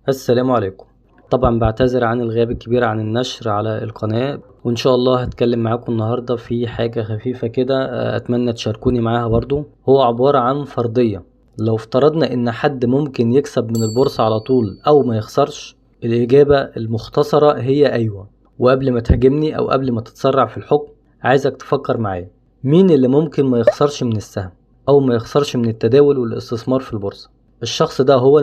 السلام عليكم. طبعا بعتذر عن الغياب الكبير عن النشر على القناة، وإن شاء الله هتكلم معاكم النهاردة في حاجة خفيفة كده. أتمنى تشاركوني معاها برضو. هو عبارة عن فرضية. لو افترضنا إن حد ممكن يكسب من البورصة على طول أو ما يخسرش، الإجابة المختصرة هي أيوة. وقبل ما تهاجمني أو قبل ما تتسرع في الحكم، عايزك تفكر معايا، مين اللي ممكن ما يخسرش من السهم أو ما يخسرش من التداول والاستثمار في البورصة؟ الشخص ده هو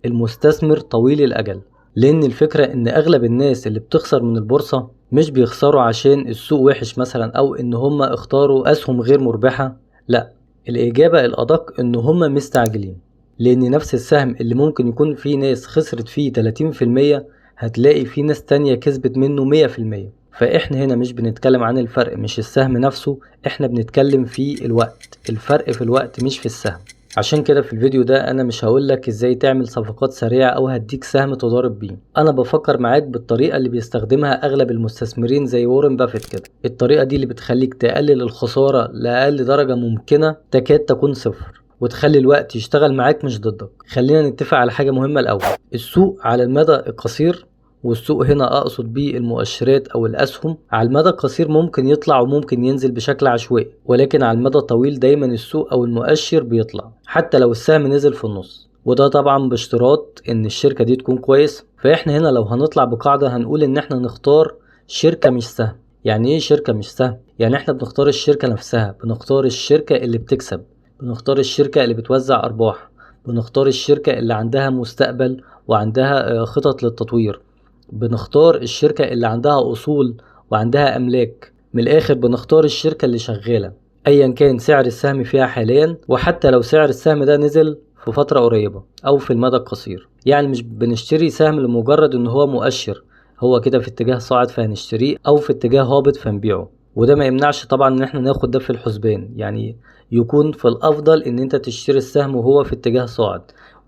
المستثمر طويل الأجل. لأن الفكرة إن أغلب الناس اللي بتخسر من البورصة مش بيخسروا عشان السوق وحش مثلا أو إن هم اختاروا أسهم غير مربحة، لأ، الإجابة الأدق إن هم مستعجلين. لأن نفس السهم اللي ممكن يكون فيه ناس خسرت فيه 30%، هتلاقي فيه ناس تانية كسبت منه 100%. فإحنا هنا مش بنتكلم عن الفرق، مش السهم نفسه، إحنا بنتكلم في الوقت. الفرق في الوقت مش في السهم. عشان كده في الفيديو ده انا مش هقولك ازاي تعمل صفقات سريعة او هديك سهم تضارب بيه. انا بفكر معاك بالطريقة اللي بيستخدمها اغلب المستثمرين زي وارن بافيت كده. الطريقة دي اللي بتخليك تقلل الخسارة لأقل درجة ممكنة تكاد تكون صفر، وتخلي الوقت يشتغل معاك مش ضدك. خلينا نتفق على حاجة مهمة الأول. السوق على المدى القصير، والسوق هنا أقصد بيه المؤشرات أو الأسهم، على المدى القصير ممكن يطلع وممكن ينزل بشكل عشوائي، ولكن على المدى الطويل دايما السوق أو المؤشر بيطلع حتى لو السهم نزل في النص. وده طبعا باشتراط إن الشركة دي تكون كويس. فإحنا هنا لو هنطلع بقاعدة هنقول إن إحنا نختار شركة مش سهم. يعني إيه شركة مش سهم؟ يعني إحنا بنختار الشركة نفسها، بنختار الشركة اللي بتكسب، بنختار الشركة اللي بتوزع أرباح، بنختار الشركة اللي عندها مستقبل وعندها خطط للتطوير، بنختار الشركة اللي عندها أصول وعندها أملاك. من الآخر بنختار الشركة اللي شغالة أيا كان سعر السهم فيها حاليا، وحتى لو سعر السهم ده نزل في فترة قريبة أو في المدى القصير. يعني مش بنشتري سهم لمجرد إن هو مؤشر، هو كده في اتجاه صاعد فهنشتريه أو في اتجاه هابط فنبيعه. وده ما يمنعش طبعا إن احنا ناخد ده في الحسبان، يعني يكون في الأفضل إن انت تشتري السهم وهو في اتجاه صاعد،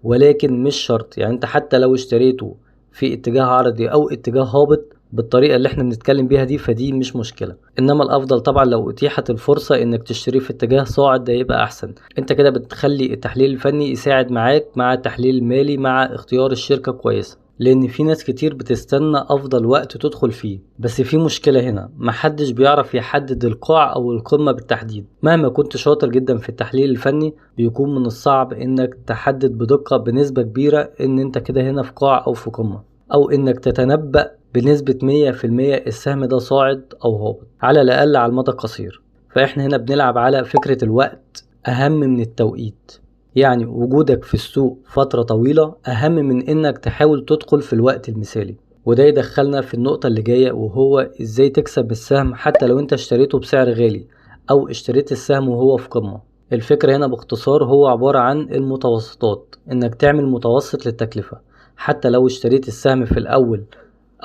ولكن مش شرط. يعني انت حتى لو اشتريته في اتجاه عرضي او اتجاه هابط بالطريقة اللي احنا بنتكلم بيها دي، فدي مش مشكلة. انما الافضل طبعا لو اتيحت الفرصة انك تشتريه في اتجاه صاعد، ده يبقى احسن. انت كده بتخلي التحليل الفني يساعد معاك مع التحليل المالي مع اختيار الشركة كويسة. لان في ناس كتير بتستنى افضل وقت تدخل فيه، بس في مشكلة هنا، محدش بيعرف يحدد القاع او القمة بالتحديد. مهما كنت شاطر جدا في التحليل الفني، بيكون من الصعب انك تحدد بدقة بنسبة كبيرة ان انت كده هنا في قاع او في قمة، او انك تتنبأ بنسبة 100% السهم ده صاعد او هابط، على الاقل على المدى القصير. فاحنا هنا بنلعب على فكرة الوقت اهم من التوقيت. يعني وجودك في السوق فترة طويلة اهم من انك تحاول تدخل في الوقت المثالي. وده يدخلنا في النقطة اللي جاية، وهو ازاي تكسب السهم حتى لو انت اشتريته بسعر غالي او اشتريت السهم وهو في قمة. الفكرة هنا باختصار هو عبارة عن المتوسطات، انك تعمل متوسط للتكلفة. حتى لو اشتريت السهم في الاول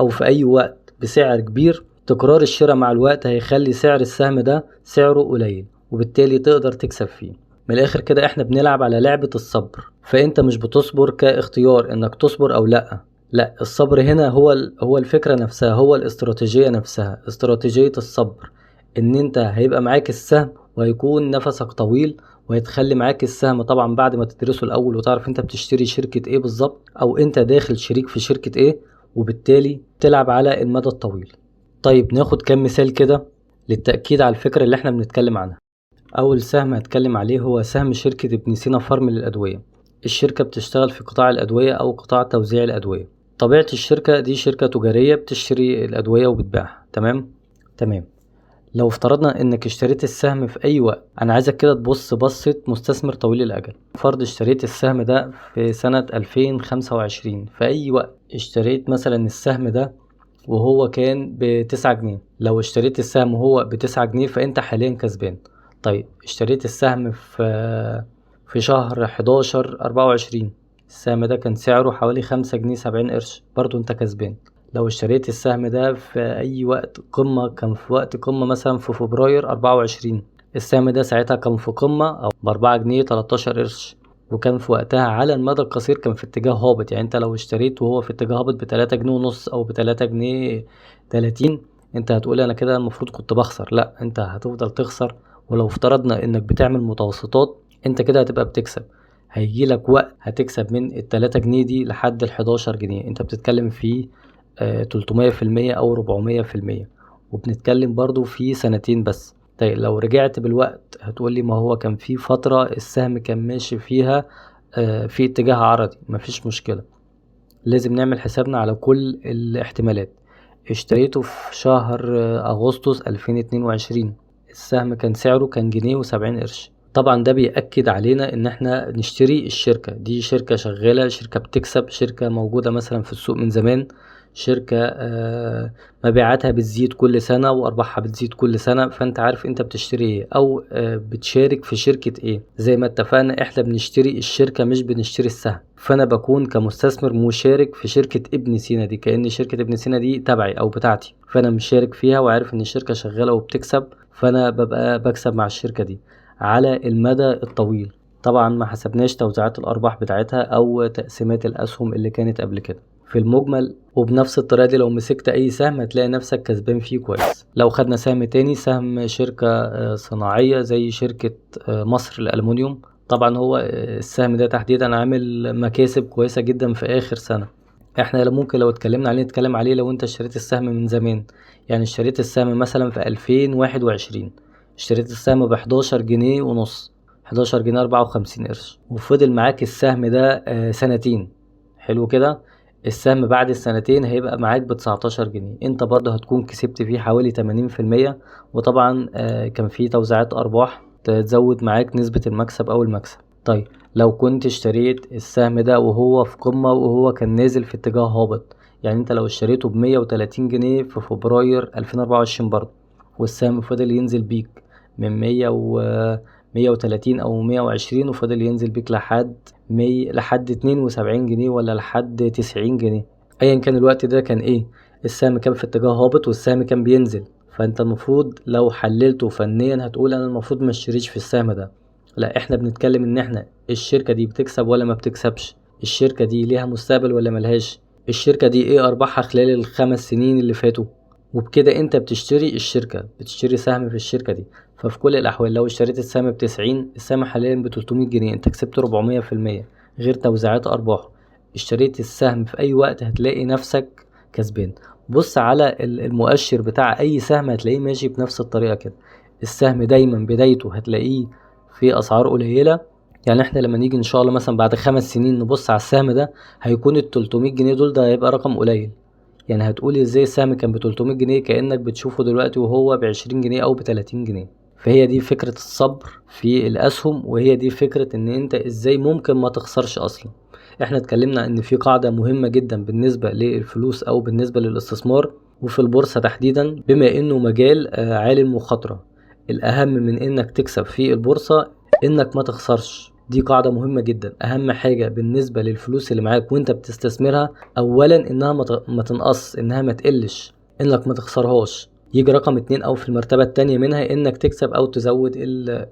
او في اي وقت بسعر كبير، تكرار الشراء مع الوقت هيخلي سعر السهم ده سعره قليل، وبالتالي تقدر تكسب فيه. من الاخر كده احنا بنلعب على لعبة الصبر. فانت مش بتصبر كاختيار انك تصبر او لا، الصبر هنا هو الفكرة نفسها، هو الاستراتيجية نفسها، استراتيجية الصبر. ان انت هيبقى معاك السهم وهيكون نفسك طويل، وهتخلي معاك السهم طبعا بعد ما تدرسه الاول وتعرف انت بتشتري شركة ايه بالظبط، او انت داخل شريك في شركة ايه، وبالتالي تلعب على المدى الطويل. طيب ناخد كام مثال كده للتأكيد على الفكرة اللي احنا بنتكلم عنها. اول سهم هتكلم عليه هو سهم شركة ابن سينا فارم للأدوية. الشركة بتشتغل في قطاع الأدوية او قطاع توزيع الأدوية. طبيعة الشركة دي شركة تجارية بتشتري الأدوية وبتبيعها. تمام. لو افترضنا انك اشتريت السهم في اي وقت، انا عايزك كده تبص بصة مستثمر طويل الاجل. فرض اشتريت السهم ده في سنة 2025، في اي وقت اشتريت مثلا السهم ده وهو كان ب9 جنيه. لو اشتريت السهم وهو ب9 جنيه فانت حاليا كسبان. طيب اشتريت السهم في شهر 11/24، السهم ده كان سعره حوالي 5 جنيه 70 قرش، برضو انت كسبان. لو اشتريت السهم ده في أي وقت قمة، كان في وقت قمة مثلا في فبراير 24، السهم ده ساعتها كان في قمة أو ب4 جنيه 13 قرش، وكان في وقتها على المدى القصير كان في اتجاه هابط. يعني انت لو اشتريت وهو في اتجاه هابط ب3 جنيه ونص أو ب3 جنيه 30، انت هتقول انا كده المفروض كنت بخسر. لا، انت هتفضل تخسر. ولو افترضنا انك بتعمل متوسطات، انت كده هتبقى بتكسب. هيجيلك وقت هتكسب من ال3 جنيه دي لحد ال11 جنيه، انت بتتكلم في 300% او 400%، وبنتكلم برضو في سنتين بس. طيب لو رجعت بالوقت هتقولي ما هو كان في فترة السهم كان ماشي فيها في اتجاه عرضي، مفيش مشكلة، لازم نعمل حسابنا على كل الاحتمالات. اشتريته في شهر أغسطس 2022، السهم كان سعره كان جنيه و70 قرش. طبعا ده بيأكد علينا ان احنا نشتري الشركة دي، شركة شغالة، شركة بتكسب، شركة موجودة مثلا في السوق من زمان، شركة مبيعاتها بتزيد كل سنة وأرباحها بتزيد كل سنة، فأنت عارف أنت بتشتري إيه أو بتشارك في شركة إيه. زي ما اتفقنا إحنا بنشتري الشركة مش بنشتري السهم، فأنا بكون كمستثمر مشارك في شركة ابن سينا دي، كأن شركة ابن سينا دي تبعي أو بتاعتي، فأنا مشارك فيها وعارف إن الشركة شغالة وبتكسب، فأنا ببقى بكسب مع الشركة دي على المدى الطويل. طبعا ما حسبناش توزيعات الأرباح بتاعتها أو تقسيمات الأسهم اللي كانت قبل كده. في المجمل وبنفس الطريقة دي لو مسكت أي سهم هتلاقي نفسك كسبان فيه كويس. لو خدنا سهم تاني، سهم شركة صناعية زي شركة مصر للألمنيوم، طبعا هو السهم ده تحديدا عامل مكاسب كويسة جدا في آخر سنة. احنا ممكن لو اتكلمنا عليه نتكلم عليه لو انت اشتريت السهم من زمان، يعني اشتريت السهم مثلا في 2021، اشتريت السهم ب11 جنيه ونص، 11 جنيه 54 قرش، وفضل معاك السهم ده سنتين. حلو كده، السهم بعد السنتين هيبقى معاك ب19 جنيه، انت برضه هتكون كسبت فيه حوالي 80%، وطبعا كان فيه توزيعات ارباح تزود معاك نسبة المكسب او المكسب. طيب لو كنت اشتريت السهم ده وهو في قمة وهو كان نازل في اتجاه هابط، يعني انت لو اشتريته ب130 جنيه في فبراير 2024 برضه، والسهم فضل ينزل بيك من 130 او 120، وفضل ينزل بيك لحد 72 جنيه ولا لحد 90 جنيه، ايا كان الوقت ده كان ايه، السهم كان في اتجاه هابط والسهم كان بينزل. فانت المفروض لو حللته فنيا هتقول انا المفروض ما اشتريش في السهم ده. لا، احنا بنتكلم ان احنا الشركة دي بتكسب ولا ما بتكسبش، الشركة دي ليها مستقبل ولا ملهاش، الشركة دي ايه ارباحها خلال ال5 سنين اللي فاتوا، وبكده انت بتشتري الشركة، بتشتري سهم في الشركة دي. ففي كل الأحوال لو اشتريت السهم ب90، السهم حاليا ب300 جنيه، انت كسبت 400%، غير توزيعات أرباح. اشتريت السهم في أي وقت هتلاقي نفسك كسبان. بص على المؤشر بتاع أي سهم هتلاقيه ماشي بنفس الطريقة كده، السهم دايما بدايته هتلاقيه في أسعار قليلة. يعني احنا لما نيجي ان شاء الله مثلا بعد 5 سنين نبص على السهم ده، هيكون ال300 جنيه دول ده هيبقى رقم قليل. يعني هتقولي ازاي السهم كان ب300 جنيه كأنك بتشوفه دلوقتي وهو ب20 جنيه او ب30 جنيه. فهي دي فكرة الصبر في الأسهم، وهي دي فكرة ان انت ازاي ممكن ما تخسرش اصلا. احنا اتكلمنا ان في قاعدة مهمة جدا بالنسبة للفلوس او بالنسبة للاستثمار وفي البورصة تحديدا، بما انه مجال عالي المخاطرة، الاهم من انك تكسب في البورصة انك ما تخسرش. دي قاعدة مهمة جدا، اهم حاجة بالنسبة للفلوس اللي معاك وانت بتستثمرها اولا انها ما تنقص، انها ما تقلش، انك ما تخسرهاش. يجي رقم 2 او في المرتبة التانية منها انك تكسب او تزود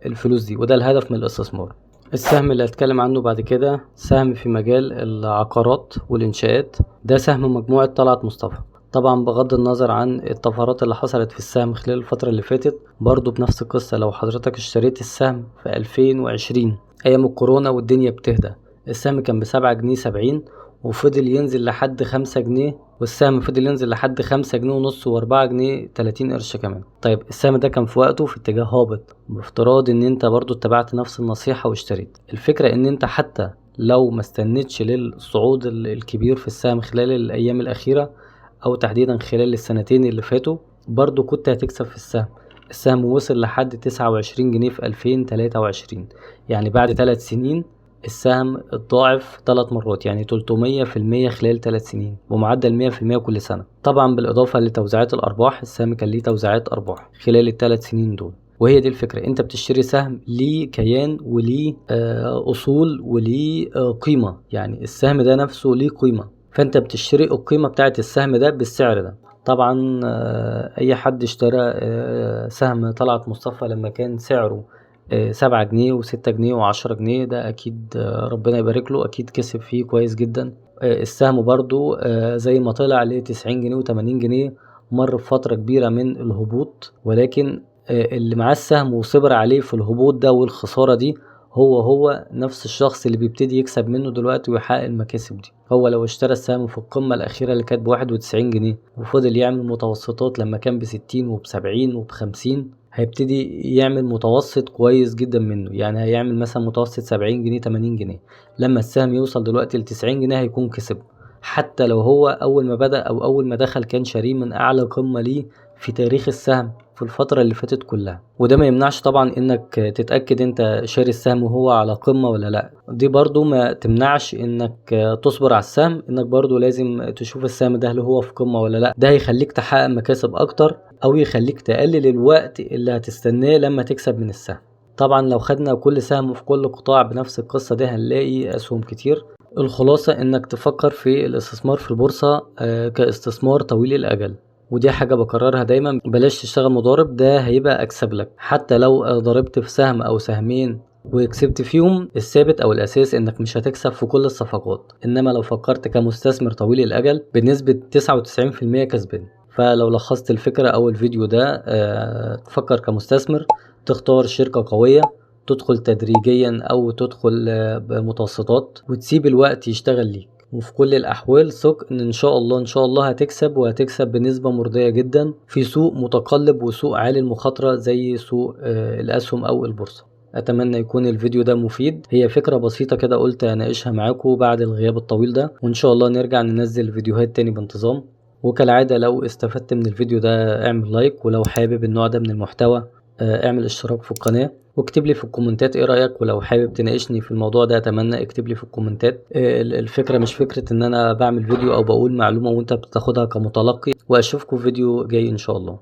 الفلوس دي، وده الهدف من الاستثمار. السهم اللي هتكلم عنه بعد كده سهم في مجال العقارات والإنشاءات، ده سهم مجموعة طلعت مصطفى. طبعا بغض النظر عن الطفرات اللي حصلت في السهم خلال الفترة اللي فاتت، برضو بنفس القصة. لو حضرتك اشتريت السهم في 2020 أيام الكورونا والدنيا بتهدى، السهم كان ب7 جنيه 70، وفضل ينزل لحد 5 جنيه، والسهم فضل ينزل لحد 5 جنيه ونص و4 جنيه 30 قرش كمان. طيب السهم ده كان في وقته في اتجاه هابط، بافتراض ان انت برضو اتبعت نفس النصيحة واشتريت. الفكرة ان انت حتى لو ما استنتش للصعود الكبير في السهم خلال الايام الاخيرة او تحديدا خلال السنتين اللي فاتوا، برضو كنت هتكسب في السهم. السهم وصل لحد 29 جنيه في 2023، يعني بعد 3 سنين السهم اتضاعف 3 مرات، يعني 300% خلال 3 سنين، ومعدل 100% كل سنة. طبعا بالإضافة لتوزيعات الأرباح، السهم كان ليه توزيعات أرباح خلال ال3 سنين دول. وهي دي الفكرة، انت بتشتري سهم ليه كيان وليه أصول وليه قيمة، يعني السهم ده نفسه ليه قيمة، فانت بتشتري القيمة بتاعت السهم ده بالسعر ده. طبعا اي حد اشترى سهم طلعت مصطفى لما كان سعره 7 جنيه و6 جنيه و10 جنيه، ده اكيد ربنا يبارك له، اكيد كسب فيه كويس جدا. السهم برضو زي ما طلع ل90 جنيه و80 جنيه، مر بفترة كبيرة من الهبوط، ولكن اللي معاه السهم وصبر عليه في الهبوط ده والخسارة دي هو نفس الشخص اللي بيبتدي يكسب منه دلوقتي ويحقق المكاسب دي. هو لو اشترى السهم في القمة الأخيرة اللي كانت ب91 جنيه وفضل يعمل متوسطات لما كان ب60 وب70 وب50، هيبتدي يعمل متوسط كويس جدا منه. يعني هيعمل مثلا متوسط 70 جنيه 80 جنيه، لما السهم يوصل دلوقتي ل90 جنيه هيكون كسب. حتى لو هو أول ما بدأ أو أول ما دخل كان شاريه من أعلى قمة ليه في تاريخ السهم في الفترة اللي فاتت كلها. وده ما يمنعش طبعا انك تتأكد انت شاري السهم وهو على قمة ولا لا. دي برضو ما تمنعش انك تصبر على السهم، انك برضو لازم تشوف السهم ده هل هو في قمة ولا لا. ده هيخليك تحقق مكاسب اكتر او يخليك تقلل الوقت اللي هتستناه لما تكسب من السهم. طبعا لو خدنا كل سهم في كل قطاع بنفس القصة دي هنلاقي اسهم كتير. الخلاصة انك تفكر في الاستثمار في البورصة كاستثمار طويل الاجل. ودي حاجة بكررها دايما، بلاش تشتغل مضارب، ده هيبقى اكسب لك. حتى لو ضربت في سهم او سهمين وكسبت فيهم، الثابت او الاساس انك مش هتكسب في كل الصفقات. انما لو فكرت كمستثمر طويل الاجل بنسبة 99% كسبان. فلو لخصت الفكرة او الفيديو ده، تفكر كمستثمر، تختار شركة قوية، تدخل تدريجيا او تدخل بمتوسطات وتسيب الوقت يشتغل ليك. وفي كل الأحوال ثق إن شاء الله هتكسب، وهتكسب بنسبة مرضية جدا في سوق متقلب وسوق عالي المخاطرة زي سوق الأسهم أو البورصة. أتمنى يكون الفيديو ده مفيد. هي فكرة بسيطة كده قلت أناقشها معاكم بعد الغياب الطويل ده، وإن شاء الله نرجع ننزل فيديوهات تاني بانتظام. وكالعادة لو استفدت من الفيديو ده اعمل لايك، ولو حابب النوع ده من المحتوى اعمل اشتراك في القناة، واكتب لي في الكومنتات ايه رأيك. ولو حابب تناقشني في الموضوع ده اتمنى اكتب لي في الكومنتات. الفكرة مش فكرة ان انا بعمل فيديو او بقول معلومة وانت بتاخدها كمتلقي. واشوفكم في فيديو جاي ان شاء الله.